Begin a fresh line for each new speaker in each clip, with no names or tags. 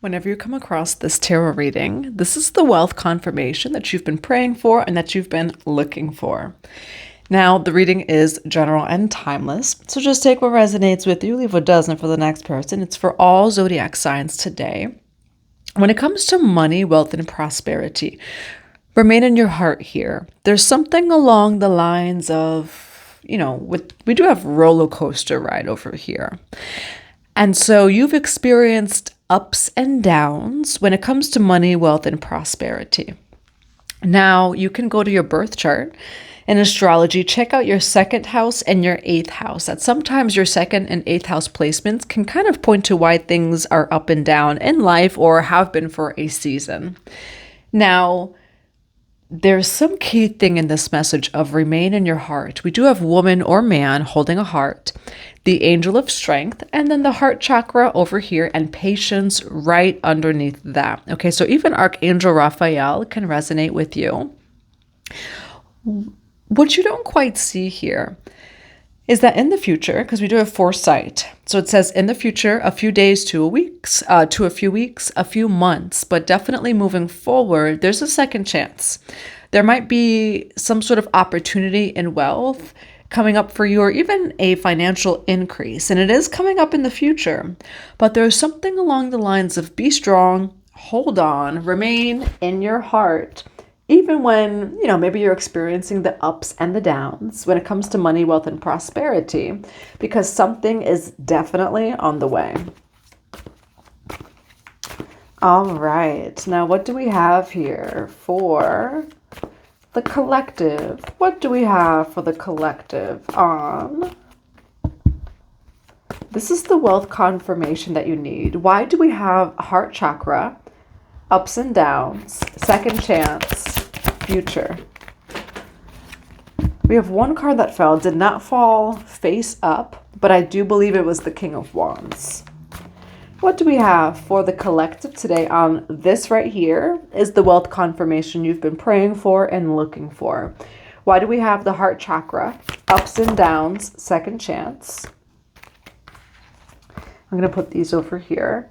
Whenever you come across this tarot reading, this is the wealth confirmation that you've been praying for and that you've been looking for. Now, the reading is general and timeless, so just take what resonates with you, leave what doesn't for the next person. It's for all zodiac signs today. When it comes to money, wealth, and prosperity, remain in your heart here. There's something along the lines of, we do have roller coaster ride over here. And so you've experienced ups and downs when it comes to money, wealth, and prosperity. Now, you can go to your birth chart in astrology, check out your second house and your eighth house. That sometimes your second and eighth house placements can kind of point to why things are up and down in life or have been for a season. Now, there's some key thing in this message of remain in your heart. We do have woman or man holding a heart, the angel of strength, and then the heart chakra over here, and patience right underneath that. Okay, so even Archangel Raphael can resonate with you. What you don't quite see here is that in the future, because we do have foresight, so it says in the future, a few days to a few weeks, a few months, but definitely moving forward, there's a second chance. There might be some sort of opportunity in wealth coming up for you, or even a financial increase, and it is coming up in the future. But there's something along the lines of be strong, hold on, remain in your heart, even when, maybe you're experiencing the ups and the downs when it comes to money, wealth, and prosperity, because something is definitely on the way. All right. Now, what do we have here for the collective? What do we have for the collective on? This is the wealth confirmation that you need. Why do we have heart chakra, ups and downs, second chance, future? We have one card that fell, did not fall face up, but I do believe it was the King of Wands. What do we have for the collective today on this right here is the wealth confirmation you've been praying for and looking for. Why do we have the heart chakra, ups and downs, second chance? I'm going to put these over here.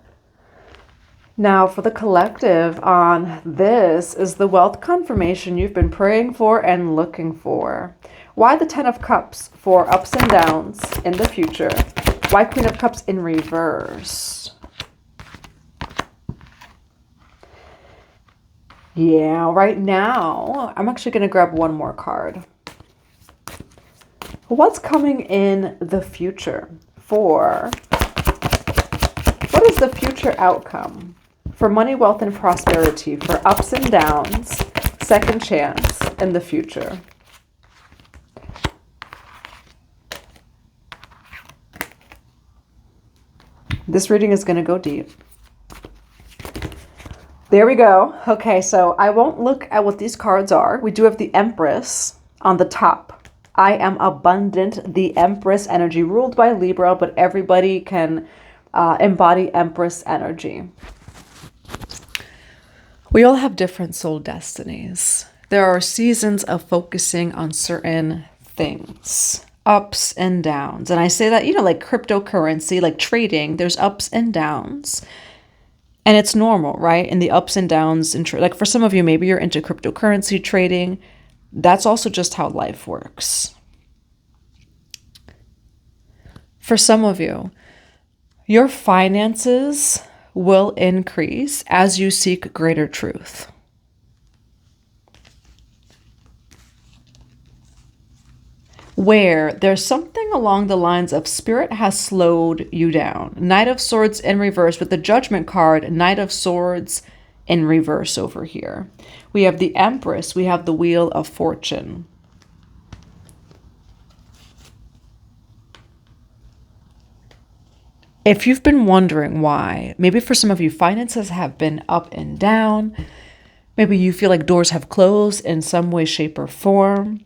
Now for the collective on this is the wealth confirmation you've been praying for and looking for. Why the 10 of Cups for ups and downs in the future? Why Queen of Cups in reverse? Yeah, right now, I'm actually going to grab one more card. What's coming in the future for, what is the future outcome for money, wealth, and prosperity, for ups and downs, second chance in the future? This reading is going to go deep. There we go. Okay, so I won't look at what these cards are. We do have the Empress on the top. I am abundant, the Empress energy, ruled by Libra, but everybody can embody Empress energy. We all have different soul destinies. There are seasons of focusing on certain things, ups and downs. And I say that, like cryptocurrency, like trading, there's ups and downs. And it's normal, right? In the ups and downs, like for some of you, maybe you're into cryptocurrency trading. That's also just how life works. For some of you, your finances will increase as you seek greater truth. Where there's something along the lines of spirit has slowed you down. Knight of Swords in reverse with the Judgment card, Knight of Swords in reverse over here. We have the Empress, we have the Wheel of Fortune. If you've been wondering why, maybe for some of you, finances have been up and down. Maybe you feel like doors have closed in some way, shape, or form.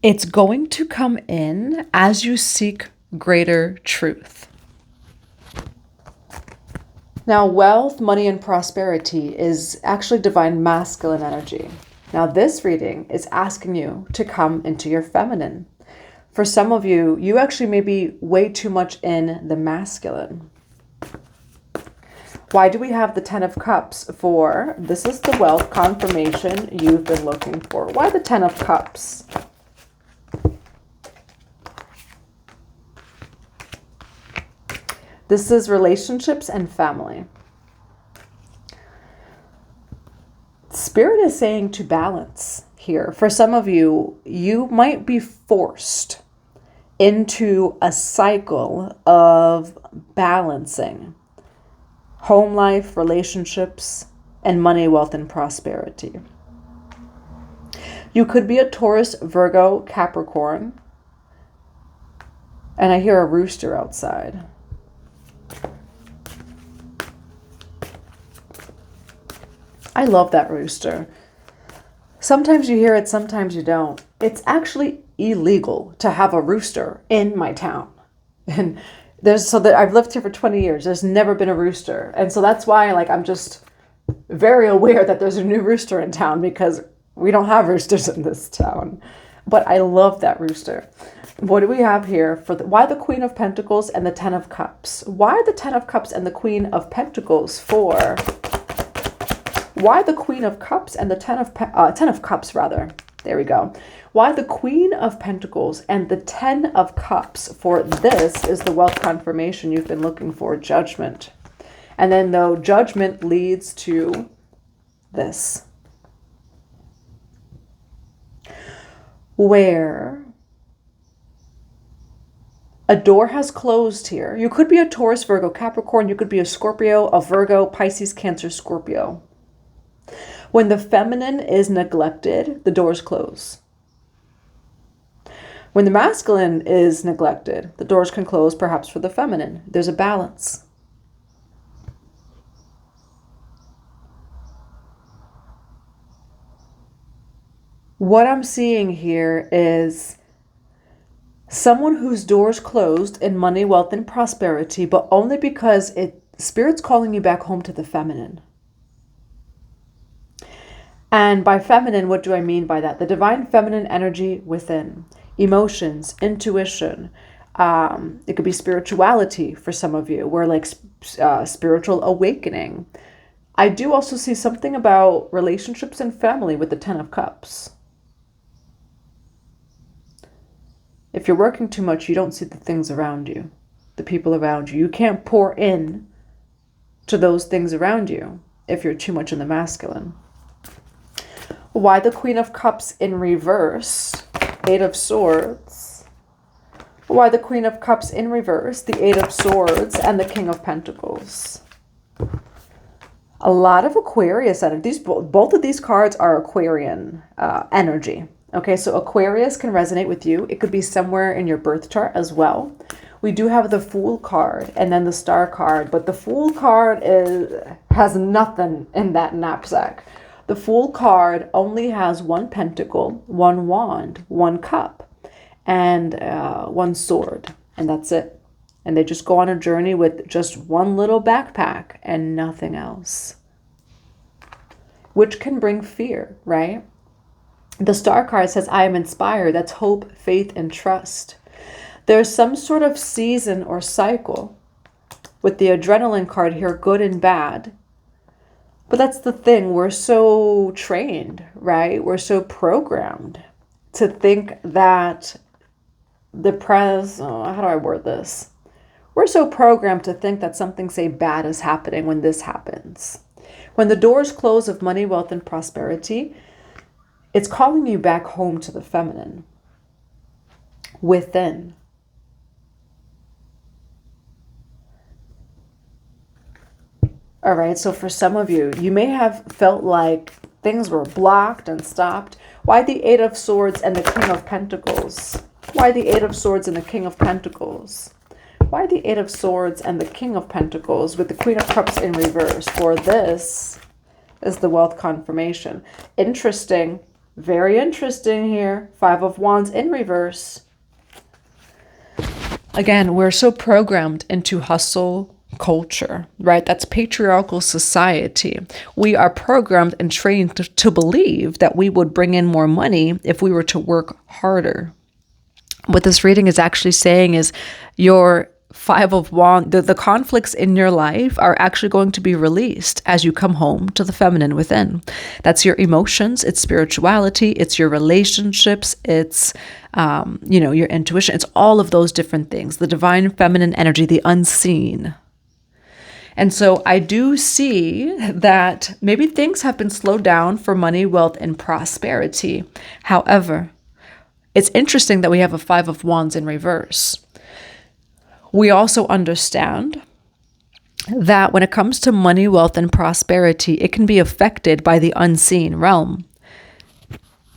It's going to come in as you seek greater truth. Now, wealth, money, and prosperity is actually divine masculine energy. Now, this reading is asking you to come into your feminine. For some of you, you actually may be way too much in the masculine. Why do we have the Ten of Cups for? This is the wealth confirmation you've been looking for. Why the Ten of Cups? This is relationships and family. Spirit is saying to balance here. For some of you, you might be forced into a cycle of balancing home life, relationships, and money, wealth, and prosperity. You could be a Taurus, Virgo, Capricorn. And I hear a rooster outside. I love that rooster. Sometimes you hear it, sometimes you don't. It's actually illegal to have a rooster in my town. And I've lived here for 20 years. There's never been a rooster. And so that's why I'm just very aware that there's a new rooster in town, because we don't have roosters in this town. But I love that rooster. What do we have here for why the Queen of Pentacles and the Ten of Cups? Why the Ten of Cups and the Queen of Pentacles for? Why the Queen of Cups and the Ten of Cups rather? There we go. Why the Queen of Pentacles and the Ten of Cups for? This is the wealth confirmation you've been looking for, Judgment. And then though Judgment leads to this, where a door has closed here. You could be a Taurus, Virgo, Capricorn. You could be a Scorpio, a Virgo, Pisces, Cancer, Scorpio. When the feminine is neglected, the doors close. When the masculine is neglected, the doors can close perhaps for the feminine. There's a balance. What I'm seeing here is someone whose doors closed in money, wealth, and prosperity, but only because Spirit's calling you back home to the feminine. And by feminine, what do I mean by that? The divine feminine energy within. Emotions, intuition. It could be spirituality for some of you. We're spiritual awakening. I do also see something about relationships and family with the Ten of Cups. If you're working too much, you don't see the things around you, the people around you. You can't pour in to those things around you if you're too much in the masculine. Why the Queen of Cups in reverse? Eight of Swords. Why the Queen of Cups in reverse? The Eight of Swords and the King of Pentacles. A lot of Aquarius energy. Both of these cards are Aquarian energy. Okay, so Aquarius can resonate with you. It could be somewhere in your birth chart as well. We do have the Fool card and then the Star card, but the Fool card has nothing in that knapsack. The Fool card only has one pentacle, one wand, one cup, and one sword, and that's it. And they just go on a journey with just one little backpack and nothing else, which can bring fear, right? The Star card says, I am inspired. That's hope, faith, and trust. There's some sort of season or cycle with the Adrenaline card here, good and bad. But that's the thing. We're so trained, right? We're so programmed to think that how do I word this? We're so programmed to think that something, say, bad is happening when this happens. When the doors close of money, wealth, and prosperity, it's calling you back home to the feminine within. All right, so for some of you, you may have felt like things were blocked and stopped. Why the Eight of Swords and the King of Pentacles? Why the Eight of Swords and the King of Pentacles? Why the Eight of Swords and the King of Pentacles with the Queen of Cups in reverse? For this is the wealth confirmation. Interesting. Very interesting here. Five of Wands in reverse. Again, we're so programmed into hustle culture, right? That's patriarchal society. We are programmed and trained to believe that we would bring in more money if we were to work harder. What this reading is actually saying is your Five of Wands, the conflicts in your life are actually going to be released as you come home to the feminine within. That's your emotions, it's spirituality, it's your relationships, it's, your intuition. It's all of those different things, the divine feminine energy, the unseen. And so I do see that maybe things have been slowed down for money, wealth, and prosperity. However, it's interesting that we have a Five of Wands in reverse. We also understand that when it comes to money, wealth, and prosperity, it can be affected by the unseen realm.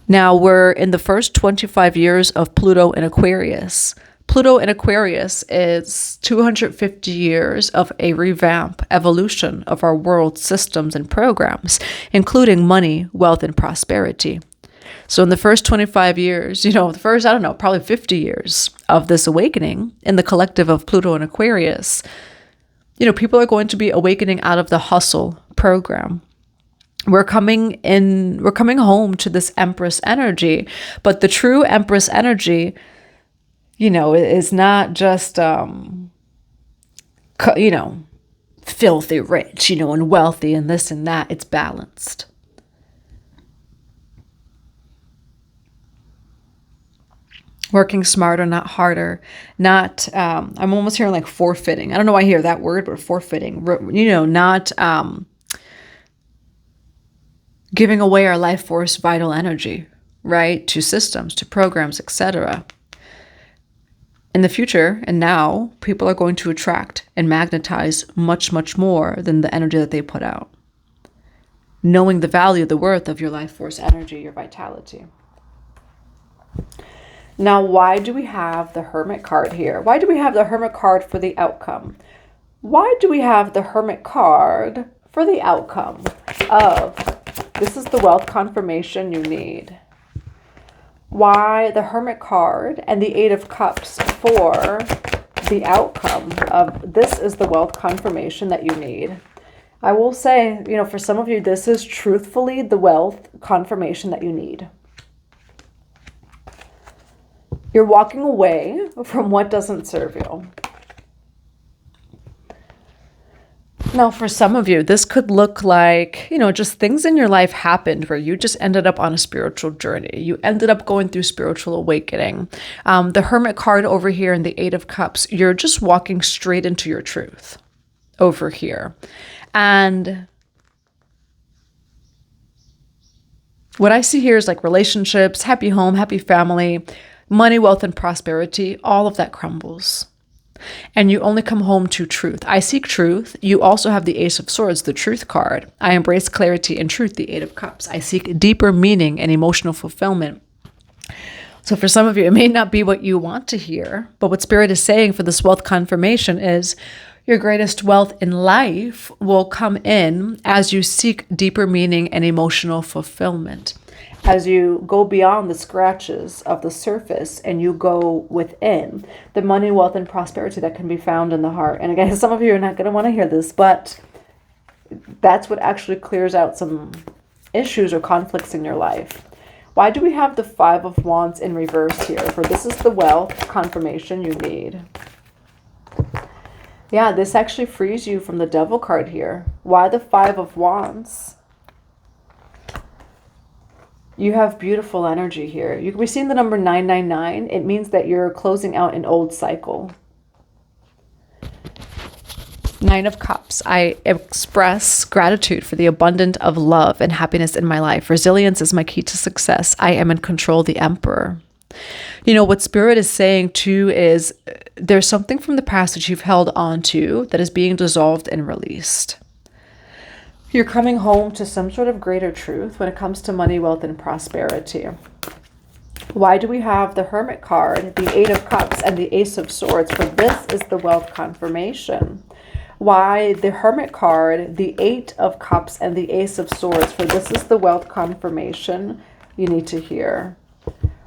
Now, we're in the first 25 years of Pluto in Aquarius. Pluto in Aquarius is 250 years of a revamp, evolution of our world systems and programs, including money, wealth, and prosperity. So in the first 25 years, probably 50 years of this awakening in the collective of Pluto and Aquarius, people are going to be awakening out of the hustle program. We're coming home to this Empress energy, but the true Empress energy, is not just, filthy rich, and wealthy and this and that. It's balanced. Working smarter, not harder, not, I'm almost hearing like forfeiting. I don't know why I hear that word, but forfeiting, not giving away our life force, vital energy, right? To systems, to programs, etc. In the future and now, people are going to attract and magnetize much, much more than the energy that they put out. Knowing the value, the worth of your life force energy, your vitality. Now, why do we have the Hermit card here? Why do we have the Hermit card for the outcome? Why do we have the Hermit card for the outcome of, this is the wealth confirmation you need. Why the Hermit card and the Eight of Cups for the outcome of, this is the wealth confirmation that you need. I will say, for some of you, this is truthfully the wealth confirmation that you need. You're walking away from what doesn't serve you. Now, for some of you, this could look like, just things in your life happened where you just ended up on a spiritual journey. You ended up going through spiritual awakening. The Hermit card over here and the Eight of Cups, you're just walking straight into your truth over here. And what I see here is like relationships, happy home, happy family, money, wealth, and prosperity, all of that crumbles. And you only come home to truth. I seek truth. You also have the Ace of Swords, the Truth card. I embrace clarity and truth, the Eight of Cups. I seek deeper meaning and emotional fulfillment. So for some of you, it may not be what you want to hear, but what Spirit is saying for this wealth confirmation is your greatest wealth in life will come in as you seek deeper meaning and emotional fulfillment. As you go beyond the scratches of the surface and you go within the money, wealth, and prosperity that can be found in the heart. And again, some of you are not going to want to hear this, but that's what actually clears out some issues or conflicts in your life. Why do we have the Five of Wands in reverse here? For this is the wealth confirmation you need. Yeah, this actually frees you from the Devil card here. Why the Five of Wands? You have beautiful energy here. You can be seeing the number 999. It means that you're closing out an old cycle. Nine of Cups. I express gratitude for the abundance of love and happiness in my life. Resilience is my key to success. I am in control, the Emperor. What Spirit is saying too is there's something from the past that you've held on to that is being dissolved and released. You're coming home to some sort of greater truth when it comes to money, wealth, and prosperity. Why do we have the Hermit card, the Eight of Cups, and the Ace of Swords? For this is the wealth confirmation. Why the Hermit card, the Eight of Cups, and the Ace of Swords? For this is the wealth confirmation you need to hear.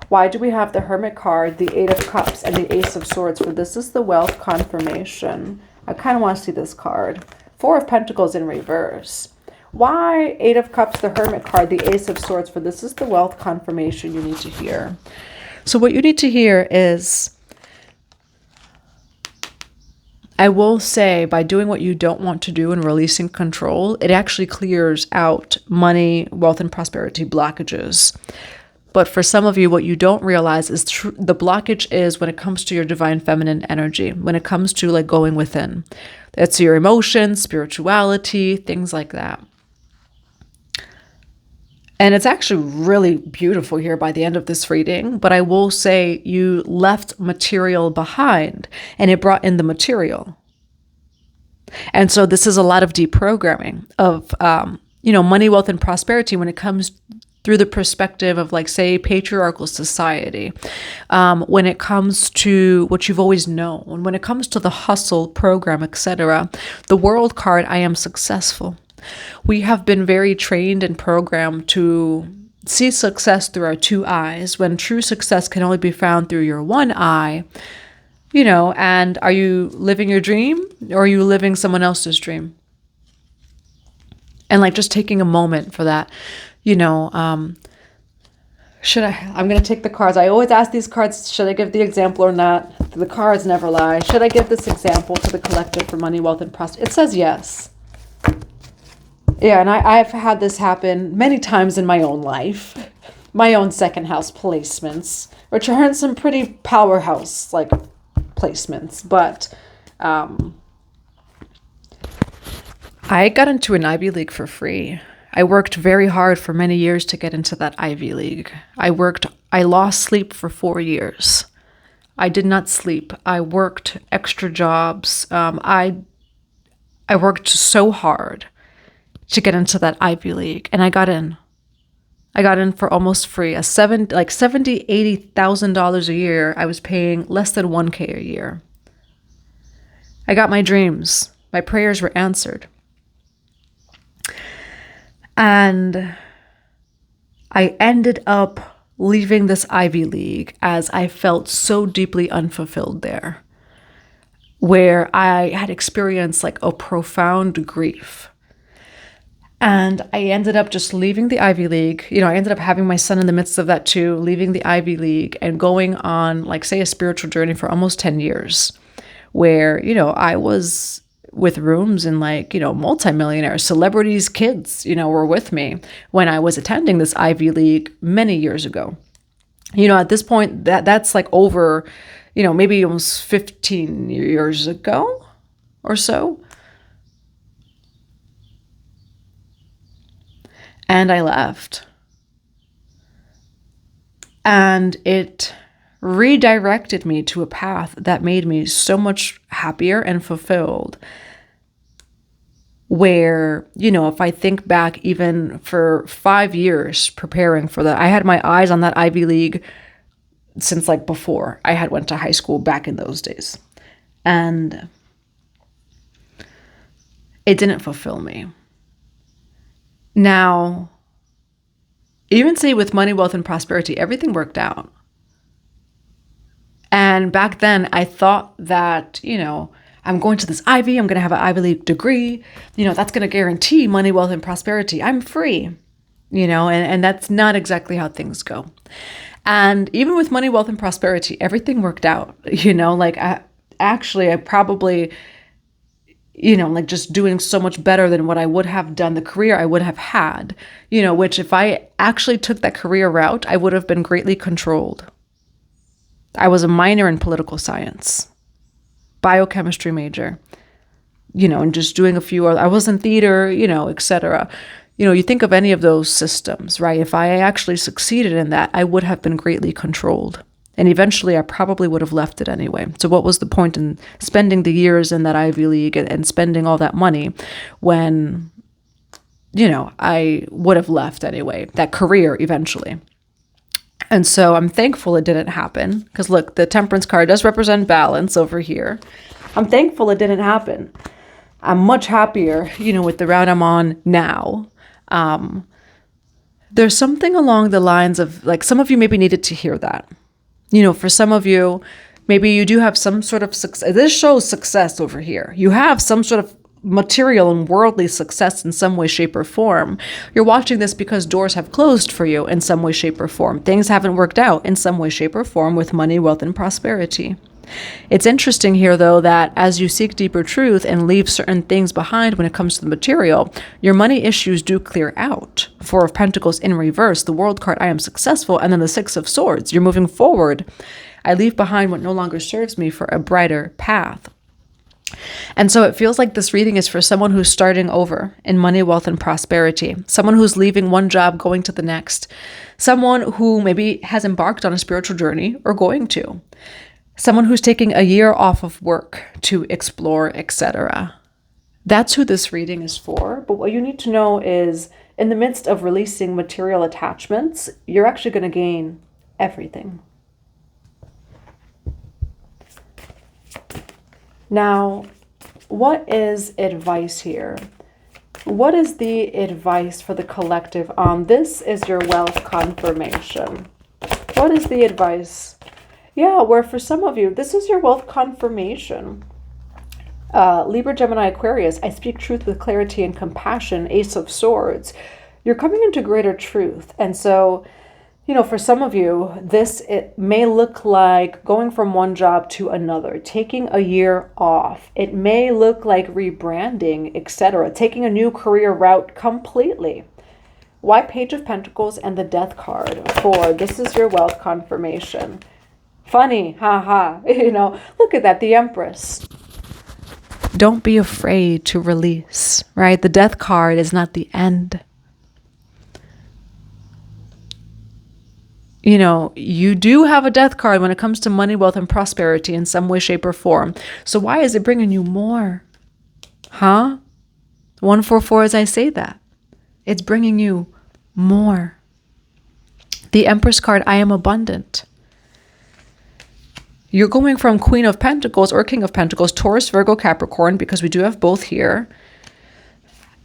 Why do we have the Hermit card, the Eight of Cups, and the Ace of Swords? For this is the wealth confirmation. I kind of want to see this card. Four of Pentacles in reverse. Why Eight of Cups, the Hermit card, the Ace of Swords? For this is the wealth confirmation you need to hear. So what you need to hear is I will say, by doing what you don't want to do and releasing control, it actually clears out money, wealth, and prosperity blockages. But for some of you, what you don't realize is the blockage is when it comes to your divine feminine energy, when it comes to like going within. It's your emotions, spirituality, things like that. And it's actually really beautiful here by the end of this reading, but I will say you left material behind and it brought in the material. And so this is a lot of deprogramming of, money, wealth, and prosperity when it comes through the perspective of, like, say, patriarchal society, when it comes to what you've always known, when it comes to the hustle program, etc. The world card, I am successful. We have been very trained and programmed to see success through our two eyes, when true success can only be found through your one eye. And are you living your dream, or are you living someone else's dream? And like just taking a moment for that, I'm going to take the cards. I always ask these cards, should I give the example or not? The cards never lie. Should I give this example to the collective for money, wealth, and prosperity? It says yes. Yeah, and I've had this happen many times in my own life. My own second house placements, which are in some pretty powerhouse like placements. But I got into an Ivy League for free. I worked very hard for many years to get into that Ivy League. I lost sleep for 4 years. I did not sleep. I worked extra jobs. I worked so hard to get into that Ivy League, and I got in. I got in for almost free. $80,000 a year. I was paying less than $1,000 a year. I got my dreams. My prayers were answered. And I ended up leaving this Ivy League as I felt so deeply unfulfilled there, where I had experienced like a profound grief. And I ended up just leaving the Ivy League. I ended up having my son in the midst of that too, leaving the Ivy League and going on, like, say, a spiritual journey for almost 10 years, where, I was with rooms and multimillionaires, celebrities' kids, were with me when I was attending this Ivy League many years ago. At this point, that's like over, maybe almost 15 years ago or so. And I left. And it redirected me to a path that made me so much happier and fulfilled. Where, if I think back even for 5 years preparing for that, I had my eyes on that Ivy League since like before I had went to high school back in those days. And it didn't fulfill me. Now, even say with money, wealth, and prosperity, everything worked out. And back then I thought that, I'm going to this Ivy, I'm going to have an Ivy League degree, that's going to guarantee money, wealth, and prosperity. I'm free, and that's not exactly how things go. And even with money, wealth, and prosperity, everything worked out, I probably, just doing so much better than what I would have done, the career I would have had, which if I actually took that career route, I would have been greatly controlled. I was a minor in political science, biochemistry major, and just doing a few other, I was in theater, etc. You think of any of those systems, right? If I actually succeeded in that, I would have been greatly controlled. And eventually I probably would have left it anyway. So what was the point in spending the years in that Ivy League and spending all that money when, I would have left anyway, that career eventually. And so I'm thankful it didn't happen, because look, the Temperance card does represent balance over here. I'm thankful it didn't happen. I'm much happier, with the route I'm on now. There's something along the lines of, like, some of you maybe needed to hear that. For some of you, maybe you do have some sort of success. This shows success over here. You have some sort of material and worldly success in some way, shape, or form. You're watching this because doors have closed for you in some way, shape, or form. Things haven't worked out in some way, shape, or form with money, wealth, and prosperity. It's interesting here, though, that as you seek deeper truth and leave certain things behind when it comes to the material, your money issues do clear out. Four of Pentacles in reverse, the World card, I am successful, and then the Six of Swords, you're moving forward. I leave behind what no longer serves me for a brighter path. And so it feels like this reading is for someone who's starting over in money, wealth, and prosperity. Someone who's leaving one job, going to the next. Someone who maybe has embarked on a spiritual journey or going to. Someone who's taking a year off of work to explore, etc. That's who this reading is for. But what you need to know is, in the midst of releasing material attachments, you're actually going to gain everything. Now, what is advice here? What is the advice for the collective on this is your wealth confirmation? What is the advice? Yeah, where for some of you, this is your wealth confirmation. Libra, Gemini, Aquarius, I speak truth with clarity and compassion, Ace of Swords. You're coming into greater truth. And so, you know, for some of you, it may look like going from one job to another, taking a year off. It may look like rebranding, etc., taking a new career route completely. Why Page of Pentacles and the Death card for this is your wealth confirmation? Funny, haha, you know, look at that, the Empress. Don't be afraid to release, right? The Death card is not the end. You know, you do have a Death card when it comes to money, wealth, and prosperity in some way, shape, or form. So why is it bringing you more? Huh? 144 as I say that. It's bringing you more. The Empress card, I am abundant. You're going from Queen of Pentacles or King of Pentacles, Taurus, Virgo, Capricorn, because we do have both here.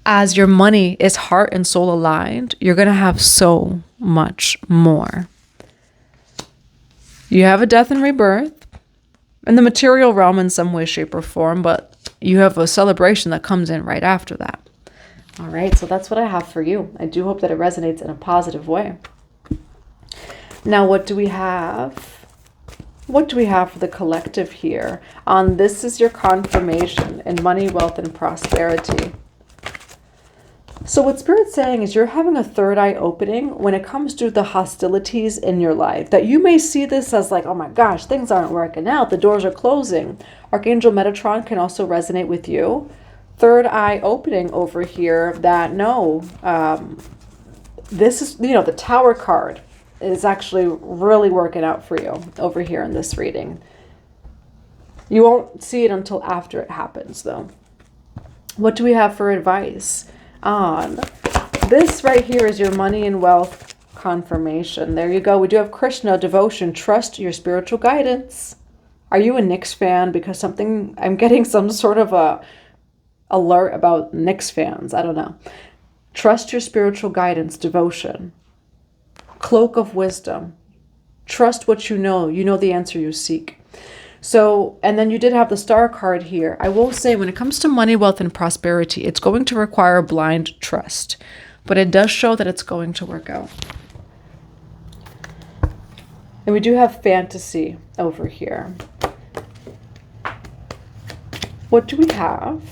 As your money is heart and soul aligned, you're going to have so much more. You have a death and rebirth in the material realm in some way, shape, or form, but you have a celebration that comes in right after that. All right, so that's what I have for you. I do hope that it resonates in a positive way. Now, what do we have? What do we have for the collective here on this is your confirmation in money, wealth, and prosperity? So what Spirit's saying is you're having a third eye opening when it comes to the hostilities in your life. That you may see this as like, oh my gosh, things aren't working out. The doors are closing. Archangel Metatron can also resonate with you. Third eye opening over here that no, this is, you know, the Tower card is actually really working out for you over here in this reading. You won't see it until after it happens though. What do we have for advice on this right here is your money and wealth confirmation. There you go. We do have Krishna, devotion, trust your spiritual guidance. Are you a Knicks fan? Because I'm getting some sort of a alert about Knicks fans. I don't know. Trust your spiritual guidance, devotion. Cloak of wisdom. Trust what you know. You know the answer you seek. So, and then you did have the Star card here. I will say when it comes to money, wealth, and prosperity, it's going to require blind trust. But it does show that it's going to work out. And we do have fantasy over here. What do we have?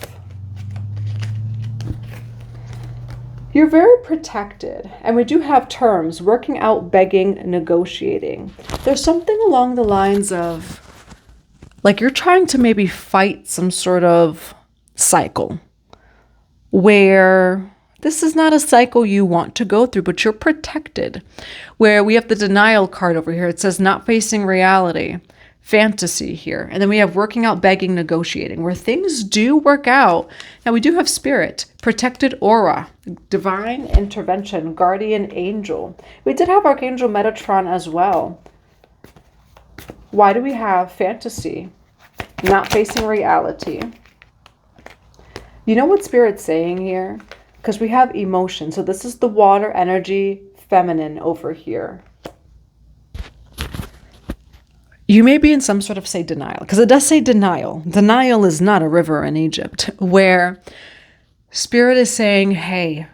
You're very protected, and we do have terms, working out, begging, negotiating. There's something along the lines of, like you're trying to maybe fight some sort of cycle where this is not a cycle you want to go through, but you're protected. Where we have the denial card over here. It says not facing reality. Fantasy here. And then we have working out, begging, negotiating, where things do work out. Now we do have spirit, protected aura, divine intervention, guardian angel. We did have Archangel Metatron as well. Why do we have fantasy, not facing reality? You know what Spirit's saying here? Because we have emotion. So this is the water energy, feminine over here. You may be in some sort of, say, denial, because it does say denial. Denial is not a river in Egypt, where Spirit is saying, hey,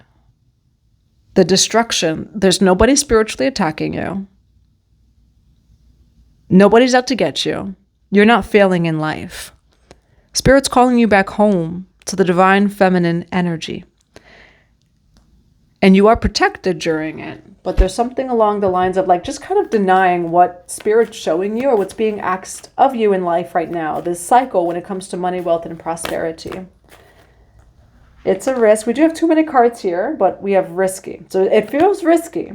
the destruction, there's nobody spiritually attacking you. Nobody's out to get you. You're not failing in life. Spirit's calling you back home to the divine feminine energy. And you are protected during it. But there's something along the lines of like just kind of denying what Spirit's showing you or what's being asked of you in life right now. This cycle when it comes to money, wealth, and prosperity. It's a risk. We do have too many cards here, but we have risky. So it feels risky.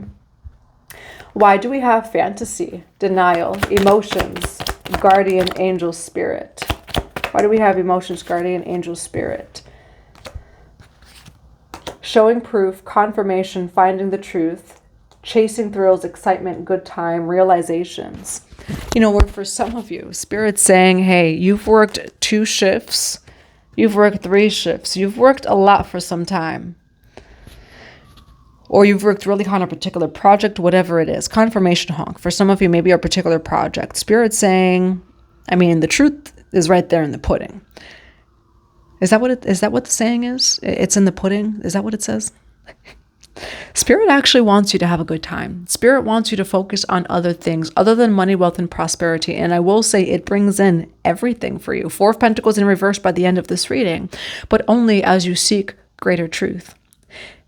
Why do we have fantasy, denial, emotions, guardian angel spirit? Why do we have emotions, guardian angel spirit? Showing proof, confirmation, finding the truth, chasing thrills, excitement, good time, realizations. You know, where for some of you, Spirit's saying, hey, you've worked 2 shifts. You've worked 3 shifts. You've worked a lot for some time. Or you've worked really hard on a particular project, whatever it is. Confirmation honk. For some of you, maybe a particular project. Spirit's saying, I mean, the truth is right there in the pudding. Is that what the saying is? It's in the pudding? Is that what it says? Spirit actually wants you to have a good time. Spirit wants you to focus on other things other than money, wealth, and prosperity. And I will say it brings in everything for you. 4 of Pentacles in reverse by the end of this reading, but only as you seek greater truth.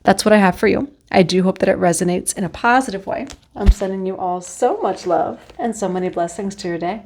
That's what I have for you. I do hope that it resonates in a positive way. I'm sending you all so much love and so many blessings to your day.